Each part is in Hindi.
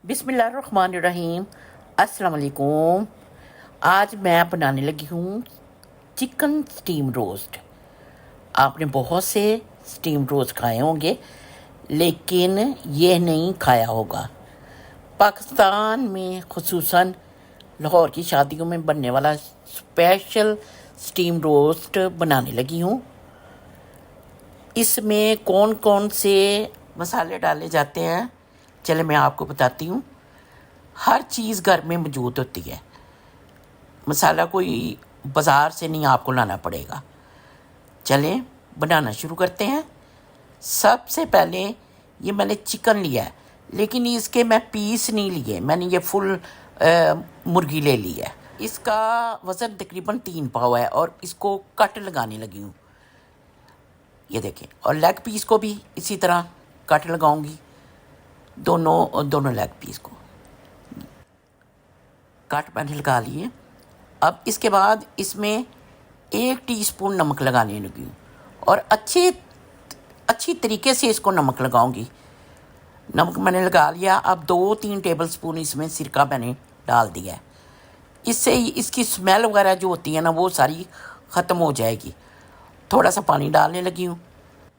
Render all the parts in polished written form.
बिस्मिल्लाहिर्रहमानिर्रहीम। अस्सलाम वालेकुम। आज मैं बनाने लगी हूँ चिकन स्टीम रोस्ट। आपने बहुत से स्टीम रोस्ट खाए होंगे, लेकिन ये नहीं खाया होगा। पाकिस्तान में खुसूसन लाहौर की शादियों में बनने वाला स्पेशल स्टीम रोस्ट बनाने लगी हूँ। इसमें कौन कौन से मसाले डाले जाते हैं, चले मैं आपको बताती हूँ। हर चीज़ घर में मौजूद होती है। मसाला कोई बाज़ार से नहीं आपको लाना पड़ेगा। चलें बनाना शुरू करते हैं। सबसे पहले ये मैंने चिकन लिया है, लेकिन इसके मैं पीस नहीं लिए, मैंने ये फुल मुर्गी ले ली है। इसका वज़न तकरीबन 3 पाव है और इसको कट लगाने लगी हूँ, ये देखें। और लेग पीस को भी इसी तरह कट लगाऊंगी, दोनों लेग पीस को कट मैंने लगा लिए। अब इसके बाद इसमें 1 टीस्पून नमक लगाने लगी हूँ और अच्छी तरीके से इसको नमक लगाऊंगी। नमक मैंने लगा लिया। अब 2-3 टेबल स्पून इसमें सिरका मैंने डाल दिया है। इससे इसकी स्मेल वगैरह जो होती है ना, वो सारी ख़त्म हो जाएगी। थोड़ा सा पानी डालने लगी हूँ।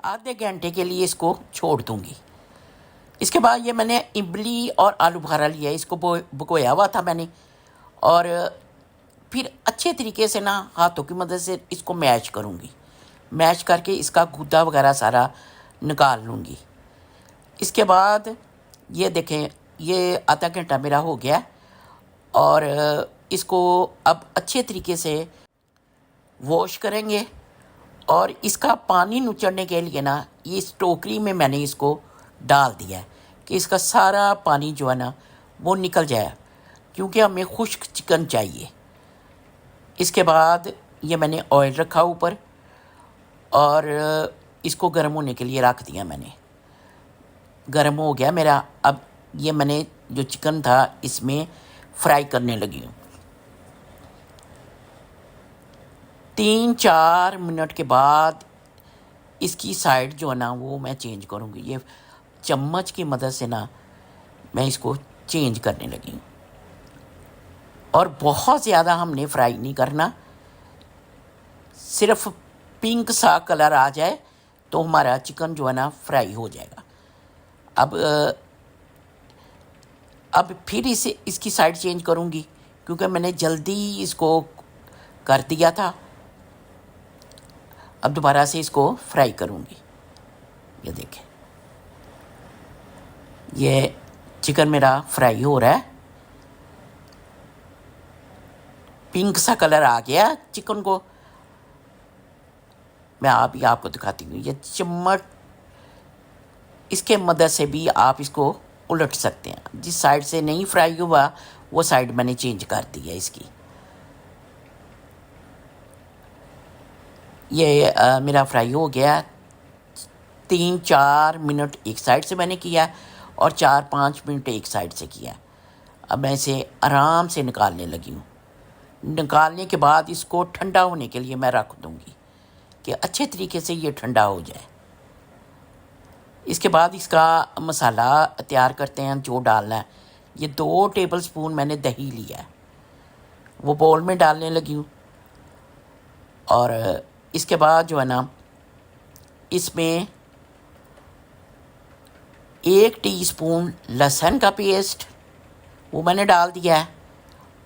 आधे घंटे के लिए इसको छोड़ दूँगी। इसके बाद ये मैंने इमली और आलू बुखारा लिया है, इसको भिगोया हुआ था मैंने। और फिर अच्छे तरीके से ना हाथों की मदद से इसको मैश करूँगी। मैश करके इसका गूदा वगैरह सारा निकाल लूँगी। इसके बाद ये देखें, ये आधा घंटा मेरा हो गया और इसको अब अच्छे तरीके से वॉश करेंगे। और इसका पानी नुचड़ने के लिए ना, ये इस टोकरी में मैंने इसको डाल दिया है कि इसका सारा पानी जो है ना वो निकल जाए, क्योंकि हमें खुश्क चिकन चाहिए। इसके बाद ये मैंने ऑयल रखा ऊपर और इसको गर्म होने के लिए रख दिया मैंने। गर्म हो गया मेरा। अब ये मैंने जो चिकन था इसमें फ्राई करने लगी हूँ। 3-4 मिनट के बाद इसकी साइड जो है ना वो मैं चेंज करूँगी। ये चम्मच की मदद से ना मैं इसको चेंज करने लगी हूँ। और बहुत ज़्यादा हमने फ्राई नहीं करना, सिर्फ पिंक सा कलर आ जाए तो हमारा चिकन जो है ना फ्राई हो जाएगा। अब फिर इसकी साइड चेंज करूँगी, क्योंकि मैंने जल्दी इसको कर दिया था। अब दोबारा से इसको फ्राई करूँगी। ये देखें, ये चिकन मेरा फ्राई हो रहा है। पिंक सा कलर आ गया चिकन को। मैं आपको दिखाती हूँ। ये चम्मच, इसके मदद से भी आप इसको उलट सकते हैं। जिस साइड से नहीं फ्राई हुआ वो साइड मैंने चेंज कर दी है इसकी। ये मेरा फ्राई हो गया। 3-4 मिनट एक साइड से मैंने किया और 4-5 मिनट एक साइड से किया। अब मैं इसे आराम से निकालने लगी हूँ। निकालने के बाद इसको ठंडा होने के लिए मैं रख दूँगी कि अच्छे तरीके से ये ठंडा हो जाए। इसके बाद इसका मसाला तैयार करते हैं जो डालना है। ये 2 टेबल स्पून मैंने दही लिया है, वो बोल में डालने लगी हूँ। और इसके बाद जो है ना इसमें 1 टीस्पून लहसुन का पेस्ट वो मैंने डाल दिया है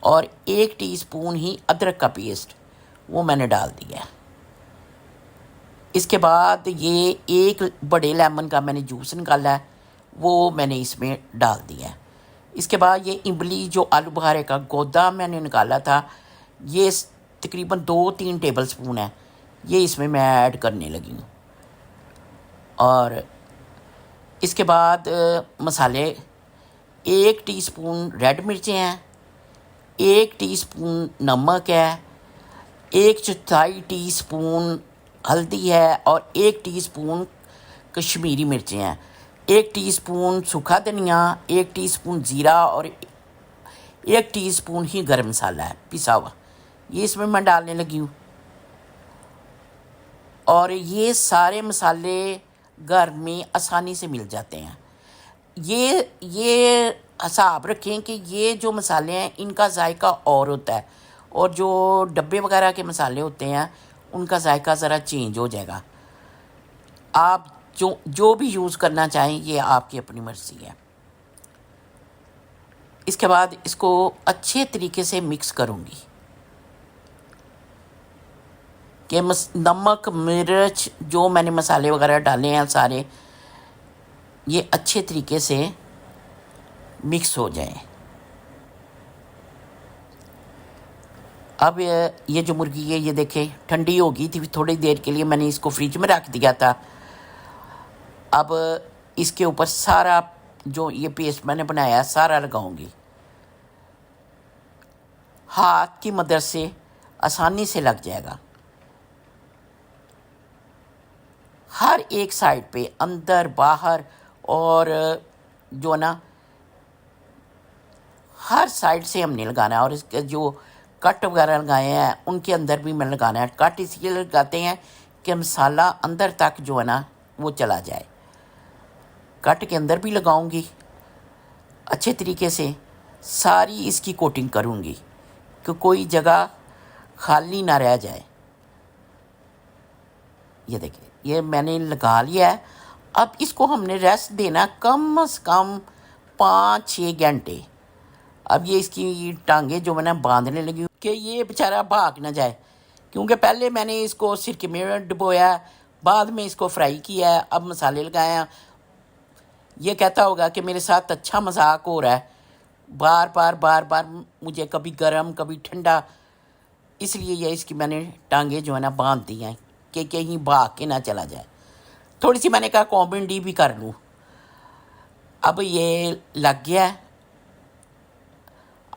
और 1 टीस्पून ही अदरक का पेस्ट वो मैंने डाल दिया है। इसके बाद ये 1 बड़े लेमन का मैंने जूस निकाला है, वो मैंने इसमें डाल दिया है। इसके बाद ये इमली जो आलू बुखारे का गोदा मैंने निकाला था, ये तकरीबन 2-3 टेबल स्पून है, ये इसमें मैं ऐड करने लगी हूँ। और इसके बाद मसाले, 1 टीस्पून रेड मिर्चें हैं, 1 टीस्पून नमक है, 1/4 टीस्पून हल्दी है और 1 टीस्पून कश्मीरी मिर्चें हैं, 1 टीस्पून सूखा धनिया, 1 टीस्पून ज़ीरा और 1 टीस्पून ही गरम मसाला है पिसा हुआ, ये इसमें मैं डालने लगी हूँ। और ये सारे मसाले घर में आसानी से मिल जाते हैं। ये हिसाब रखें कि ये जो मसाले हैं इनका जायका और होता है, और जो डब्बे वगैरह के मसाले होते हैं उनका जायका ज़रा चेंज हो जाएगा। आप जो जो भी यूज़ करना चाहें ये आपकी अपनी मर्ज़ी है। इसके बाद इसको अच्छे तरीके से मिक्स करूँगी कि नमक मिर्च जो मैंने मसाले वगैरह डाले हैं सारे ये अच्छे तरीके से मिक्स हो जाए। अब ये जो मुर्गी है ये देखें ठंडी हो गई थी, थोड़ी देर के लिए मैंने इसको फ्रिज में रख दिया था। अब इसके ऊपर सारा जो ये पेस्ट मैंने बनाया सारा लगाऊंगी। हाथ की मदद से आसानी से लग जाएगा। हर एक साइड पे अंदर बाहर और जो है ना हर साइड से हमने लगाना है। और इसके जो कट वगैरह लगाए हैं उनके अंदर भी मैंने लगाना है। कट इसलिए लगाते हैं कि मसाला अंदर तक जो है ना वो चला जाए। कट के अंदर भी लगाऊंगी अच्छे तरीके से, सारी इसकी कोटिंग करूंगी कि कोई जगह खाली ना रह जाए। ये देखिए ये मैंने लगा लिया है। अब इसको हमने रेस्ट देना कम से कम 5-6 घंटे। अब ये इसकी टांगे जो मैंने बांधने लगी कि ये बेचारा भाग ना जाए, क्योंकि पहले मैंने इसको सिरके में डुबोया, बाद में इसको फ्राई किया है, अब मसाले लगाया। ये कहता होगा कि मेरे साथ अच्छा मजाक हो रहा है, बार बार मुझे कभी गर्म कभी ठंडा, इसलिए ये इसकी मैंने टांगे जो है ना बांध दी हैं कि कहीं भाग के ना चला जाए। थोड़ी सी मैंने कहा कॉमेडी भी कर लूँ। अब ये लग गया है।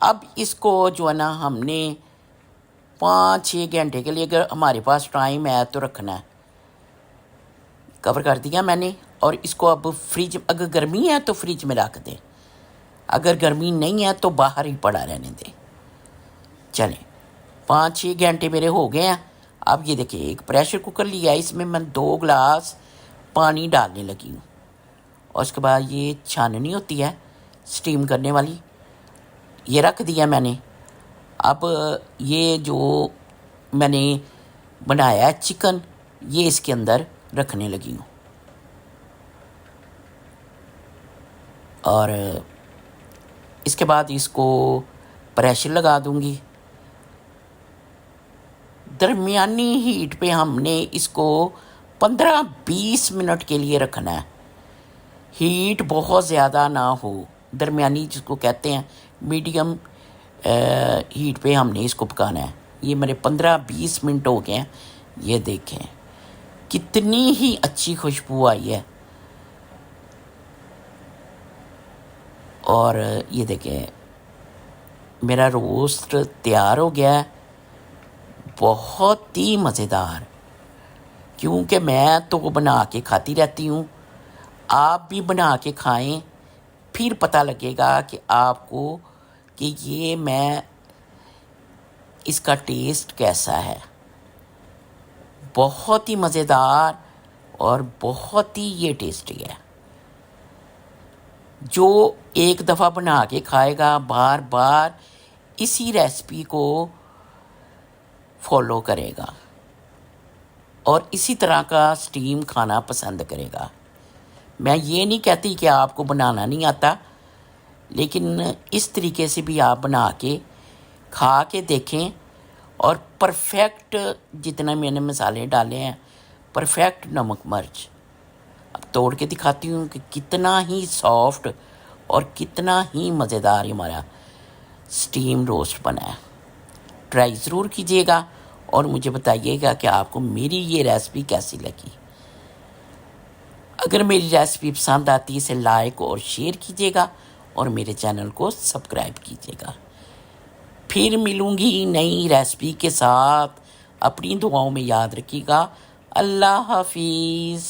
अब इसको जो है ना हमने 5-6 घंटे के लिए, अगर हमारे पास टाइम है तो रखना है। कवर कर दिया मैंने और इसको अब फ्रिज, अगर गर्मी है तो फ्रिज में रख दें, अगर गर्मी नहीं है तो बाहर ही पड़ा रहने दें। चलें 5-6 घंटे मेरे हो गए हैं। अब ये देखिए एक प्रेशर कुकर लिया, इसमें मैं 2 गिलास पानी डालने लगी हूँ। और उसके बाद ये छाननी होती है स्टीम करने वाली, ये रख दिया मैंने। अब ये जो मैंने बनाया है चिकन ये इसके अंदर रखने लगी हूँ और इसके बाद इसको प्रेशर लगा दूँगी। दरमियानी हीट पे हमने इसको 15-20 मिनट के लिए रखना है। हीट बहुत ज़्यादा ना हो, दरमियानी जिसको कहते हैं मीडियम हीट पे हमने इसको पकाना है। ये मेरे 15-20 मिनट हो गए हैं। ये देखें कितनी ही अच्छी खुशबू आई है। और ये देखें मेरा रोस्ट तैयार हो गया है, बहुत ही मज़ेदार। क्योंकि मैं तो बना के खाती रहती हूँ, आप भी बना के खाएं, फिर पता लगेगा कि आपको कि ये मैं इसका टेस्ट कैसा है। बहुत ही मज़ेदार और बहुत ही ये टेस्टी है। जो एक दफ़ा बना के खाएगा बार बार इसी रेसिपी को फॉलो करेगा और इसी तरह का स्टीम खाना पसंद करेगा। मैं ये नहीं कहती कि आपको बनाना नहीं आता, लेकिन इस तरीके से भी आप बना के खा के देखें। और परफेक्ट जितना मैंने मसाले डाले हैं, परफेक्ट नमक मिर्च। अब तोड़ के दिखाती हूँ कि कितना ही सॉफ्ट और कितना ही मज़ेदार हमारा स्टीम रोस्ट बना है। ट्राई ज़रूर कीजिएगा और मुझे बताइएगा कि आपको मेरी ये रेसिपी कैसी लगी। अगर मेरी रेसिपी पसंद आती है इसे लाइक और शेयर कीजिएगा और मेरे चैनल को सब्सक्राइब कीजिएगा। फिर मिलूँगी नई रेसिपी के साथ। अपनी दुआओं में याद रखिएगा। अल्लाह हाफिज़।